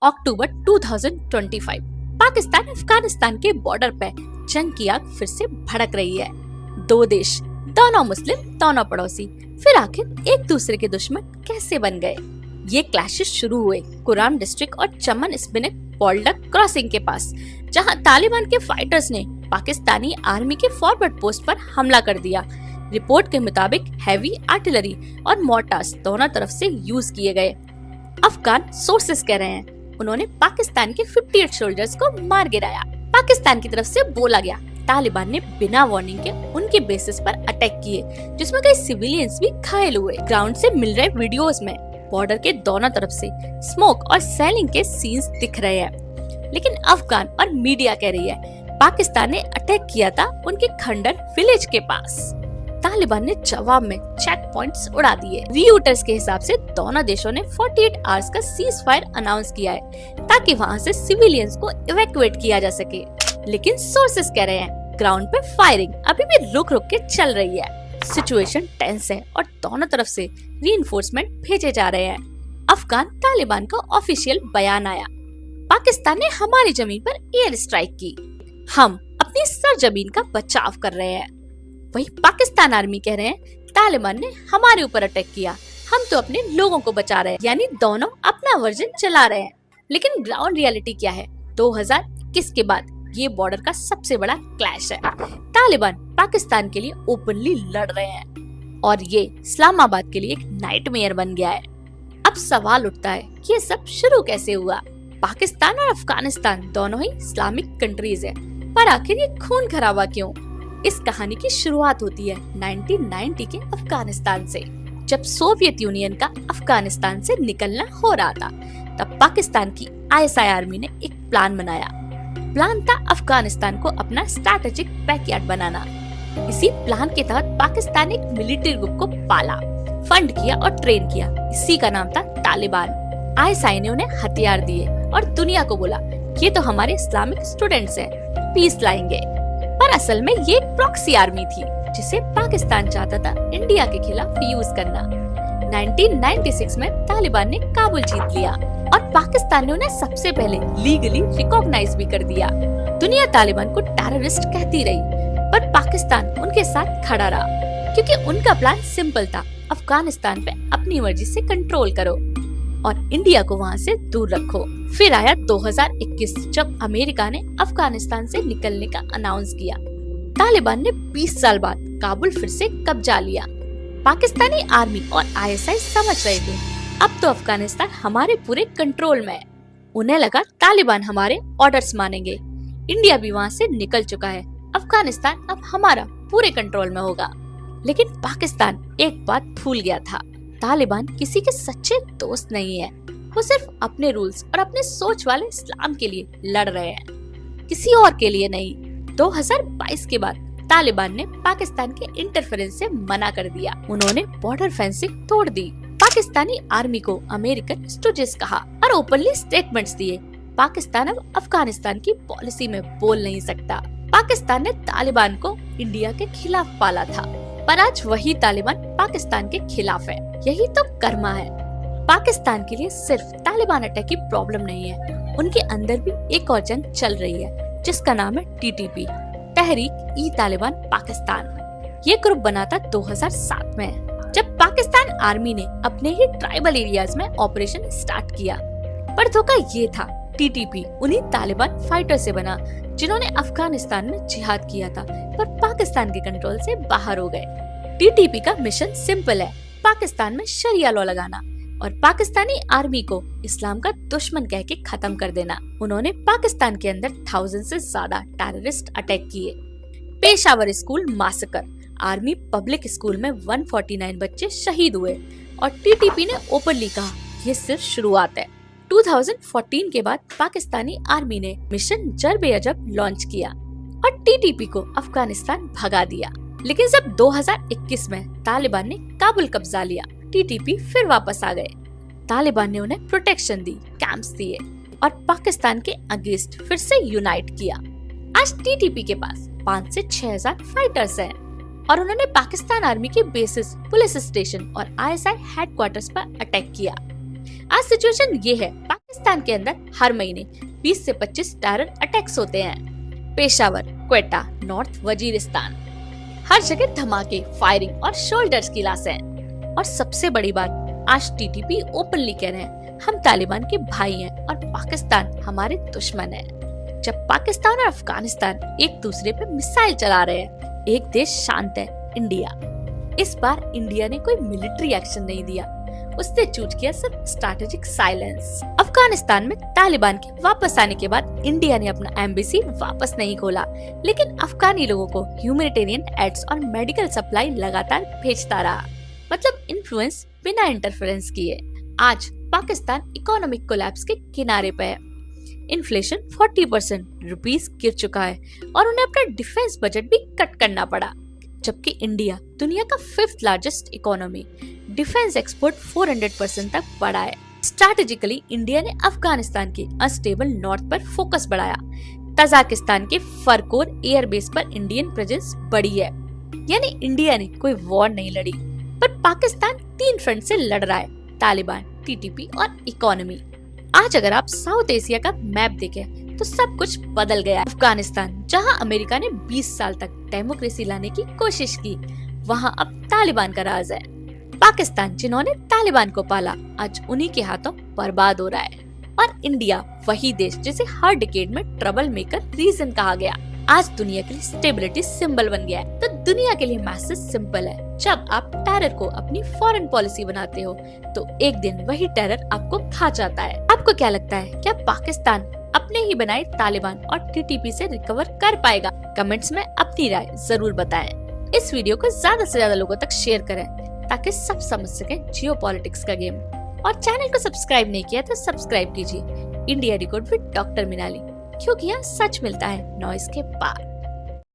अक्टूबर 2025 पाकिस्तान अफगानिस्तान के बॉर्डर पे जंग की आग फिर से भड़क रही है। दो देश, दोनों मुस्लिम, दोनों पड़ोसी, फिर आखिर एक दूसरे के दुश्मन कैसे बन गए? ये क्लैशेस शुरू हुए कुरान डिस्ट्रिक्ट और चमन स्पिनिक पॉल्डक क्रॉसिंग के पास, जहां तालिबान के फाइटर्स ने पाकिस्तानी आर्मी के फॉरवर्ड पोस्ट पर हमला कर दिया। रिपोर्ट के मुताबिक हैवी आर्टिलरी और मोर्टार्स दोनों तरफ से यूज किए गए। अफगान सोर्सेस कह रहे हैं उन्होंने पाकिस्तान के 58 सोल्जर्स को मार गिराया। पाकिस्तान की तरफ से बोला गया तालिबान ने बिना वार्निंग के उनके बेसिस पर अटैक किए, जिसमें कई सिविलियंस भी घायल हुए। ग्राउंड से मिल रहे वीडियोस में बॉर्डर के दोनों तरफ से स्मोक और सेलिंग के सीन्स दिख रहे हैं, लेकिन अफगान और मीडिया कह रही है पाकिस्तान ने अटैक किया था उनके खंडर विलेज के पास। तालिबान ने जवाब में चेक पॉइंट्स उड़ा दिए। रियूटर्स के हिसाब से दोनों देशों ने 48 आवर्स का सीज फायर अनाउंस किया है ताकि वहां से सिविलियंस को इवैक्यूएट किया जा सके, लेकिन सोर्सेस कह रहे हैं ग्राउंड पे फायरिंग अभी भी रुक रुक के चल रही है। सिचुएशन टेंस है और दोनों तरफ से रीइंफोर्समेंट भेजे जा रहे हैं। अफगान तालिबान का ऑफिशियल बयान आया, पाकिस्तान ने हमारी जमीन पर एयर स्ट्राइक की, हम अपनी सरजमीन का बचाव कर रहे हैं। वही पाकिस्तान आर्मी कह रहे हैं तालिबान ने हमारे ऊपर अटैक किया, हम तो अपने लोगों को बचा रहे हैं। यानी दोनों अपना वर्जन चला रहे हैं। लेकिन ग्राउंड रियलिटी क्या है? 2021 के बाद ये बॉर्डर का सबसे बड़ा क्लैश है। तालिबान पाकिस्तान के लिए ओपनली लड़ रहे हैं और ये इस्लामाबाद के लिए एक नाइटमेयर बन गया है। अब सवाल उठता है कि ये सब शुरू कैसे हुआ? पाकिस्तान और अफगानिस्तान दोनों ही इस्लामिक कंट्रीज है, पर आखिर ये खून खराबा क्यों? इस कहानी की शुरुआत होती है 1990 के अफगानिस्तान से, जब सोवियत यूनियन का अफगानिस्तान से निकलना हो रहा था। तब पाकिस्तान की आईएसआई आर्मी ने एक प्लान बनाया। प्लान था अफगानिस्तान को अपना स्ट्रैटेजिक बैकयार्ड बनाना। इसी प्लान के तहत पाकिस्तान एक मिलिट्री ग्रुप को पाला, फंड किया और ट्रेन किया। इसी का नाम था तालिबान। आईएसआई ने उन्हें हथियार दिए और दुनिया को बोला ये तो हमारे इस्लामिक स्टूडेंट्स हैं, पीस लाएंगे। पर असल में ये एक प्रॉक्सी आर्मी थी जिसे पाकिस्तान चाहता था इंडिया के खिलाफ यूज करना। 1996 में तालिबान ने काबुल जीत लिया और पाकिस्तान ने उन्हें सबसे पहले लीगली रिकॉग्नाइज भी कर दिया। दुनिया तालिबान को टेररिस्ट कहती रही, पर पाकिस्तान उनके साथ खड़ा रहा क्योंकि उनका प्लान सिंपल था, अफगानिस्तान पे अपनी मर्जी से कंट्रोल करो और इंडिया को वहाँ से दूर रखो। फिर आया 2021 जब अमेरिका ने अफगानिस्तान से निकलने का अनाउंस किया। तालिबान ने 20 साल बाद काबुल फिर से कब्जा लिया। पाकिस्तानी आर्मी और आईएसआई समझ रहे थे अब तो अफगानिस्तान हमारे पूरे कंट्रोल में है। उन्हें लगा तालिबान हमारे ऑर्डर्स मानेंगे। इंडिया भी वहाँ से निकल चुका है, अफगानिस्तान अब हमारा पूरे कंट्रोल में होगा। लेकिन पाकिस्तान एक बात भूल गया था, तालिबान किसी के सच्चे दोस्त नहीं है। वो सिर्फ अपने रूल्स और अपने सोच वाले इस्लाम के लिए लड़ रहे हैं, किसी और के लिए नहीं। 2022 के बाद तालिबान ने पाकिस्तान के इंटरफेरेंस से मना कर दिया। उन्होंने बॉर्डर फेंसिंग तोड़ दी, पाकिस्तानी आर्मी को अमेरिकन स्टूडेंट्स कहा और ओपनली स्टेटमेंट्स दिए। पाकिस्तान अब अफगानिस्तान की पॉलिसी में बोल नहीं सकता। पाकिस्तान ने तालिबान को इंडिया के खिलाफ पाला था, पर आज वही तालिबान पाकिस्तान के खिलाफ है। यही तो कर्मा है। पाकिस्तान के लिए सिर्फ तालिबान अटैक की प्रॉब्लम नहीं है, उनके अंदर भी एक और जंग चल रही है जिसका नाम है टीटीपी, तहरीक ई तालिबान पाकिस्तान। ये ग्रुप बना था 2007 में, जब पाकिस्तान आर्मी ने अपने ही ट्राइबल एरियाज में ऑपरेशन स्टार्ट किया। पर धोखा ये था, टीटीपी उन्हीं तालिबान फाइटर से बना जिन्होंने अफगानिस्तान में जिहाद किया था, पर पाकिस्तान के कंट्रोल से बाहर हो गए। टीटीपी का मिशन सिंपल है, पाकिस्तान में शरिया लॉ लगाना और पाकिस्तानी आर्मी को इस्लाम का दुश्मन कह के खत्म कर देना। उन्होंने पाकिस्तान के अंदर 1000 से ज्यादा टेररिस्ट अटैक किए। पेशावर स्कूल मासकर, आर्मी पब्लिक स्कूल में 149 बच्चे शहीद हुए और टीटीपी ने ओपनली कहा ये सिर्फ शुरुआत है। 2014 के बाद पाकिस्तानी आर्मी ने मिशन जर्ब-ए-अजब लॉन्च किया और टीटीपी को अफगानिस्तान भगा दिया। लेकिन जब 2021 में तालिबान ने काबुल कब्जा लिया, टीटीपी फिर वापस आ गए। तालिबान ने उन्हें प्रोटेक्शन दी, कैंप्स दिए और पाकिस्तान के अगेंस्ट फिर से यूनाइट किया। आज टीटीपी के पास 5 से 6000 फाइटर्स हैं और उन्होंने पाकिस्तान आर्मी के बेसिस, पुलिस स्टेशन और आईएसआई हेडक्वार्टर्स पर अटैक किया। आज सिचुएशन ये है, पाकिस्तान के अंदर हर महीने 20 से 25 टेरर अटैक्स होते हैं। पेशावर, क्वेटा, नॉर्थ वजीरिस्तान, हर जगह धमाके, फायरिंग और शोल्डर्स की लाशें। और सबसे बड़ी बात, आज टीटीपी ओपनली कह रहे हैं हम तालिबान के भाई हैं और पाकिस्तान हमारे दुश्मन है। जब पाकिस्तान और अफगानिस्तान एक दूसरे पे मिसाइल चला रहे हैं, एक देश शांत है, इंडिया। इस बार इंडिया ने कोई मिलिट्री एक्शन नहीं दिया, उसने चूज किया सिर्फ स्ट्रैटेजिक साइलेंस। अफगानिस्तान में तालिबान के वापस आने के बाद इंडिया ने अपना एम्बेसी वापस नहीं खोला, लेकिन अफगानी लोगों को ह्यूमैनिटेरियन एड्स और मेडिकल सप्लाई लगातार भेजता रहा। मतलब इन्फ्लुएंस बिना इंटरफेरेंस किए। आज पाकिस्तान इकोनॉमिक कोलैप्स के किनारे पे है। इन्फ्लेशन 40%, रुपीस गिर चुका है और उन्हें अपना डिफेंस बजट भी कट करना पड़ा। जबकि इंडिया दुनिया का 5th largest economy, defence export 400% तक बढ़ा है। स्ट्रैटेजिकली इंडिया ने अफगानिस्तान के अनस्टेबल नॉर्थ पर फोकस बढ़ाया। तजाकिस्तान के फरकोर एयरबेस पर इंडियन प्रेजेंस बढ़ी है। यानी इंडिया ने कोई वॉर नहीं लड़ी, पर पाकिस्तान 3 फ्रंट से लड़ रहा है, तालिबान, टीटीपी और इकोनॉमी। आज अगर आप साउथ एशिया का मैप देखें तो सब कुछ बदल गया। अफगानिस्तान, जहां अमेरिका ने 20 साल तक डेमोक्रेसी लाने की कोशिश की, वहां अब तालिबान का राज है। पाकिस्तान, जिन्होंने तालिबान को पाला, आज उन्हीं के हाथों बर्बाद हो रहा है। और इंडिया, वही देश जिसे हर डिकेड में ट्रबल मेकर रीजन कहा गया, आज दुनिया के लिए स्टेबिलिटी सिंबल बन गया है। तो दुनिया के लिए मैसेज सिंपल है, जब आप टेरर को अपनी फॉरेन पॉलिसी बनाते हो तो एक दिन वही टेरर आपको खा जाता है। आपको क्या लगता है, क्या पाकिस्तान अपने ही बनाए तालिबान और टीटीपी से रिकवर कर पाएगा? कमेंट्स में अपनी राय जरूर बताएं। इस वीडियो को ज्यादा से ज्यादा लोगों तक शेयर करें ताकि सब समझ सकें जियोपॉलिटिक्स का गेम। और चैनल को सब्सक्राइब नहीं किया तो सब्सक्राइब कीजिए इंडिया डिकोड विद डॉक्टर मिनाली, क्योंकि यहाँ सच मिलता है नॉइज के पार।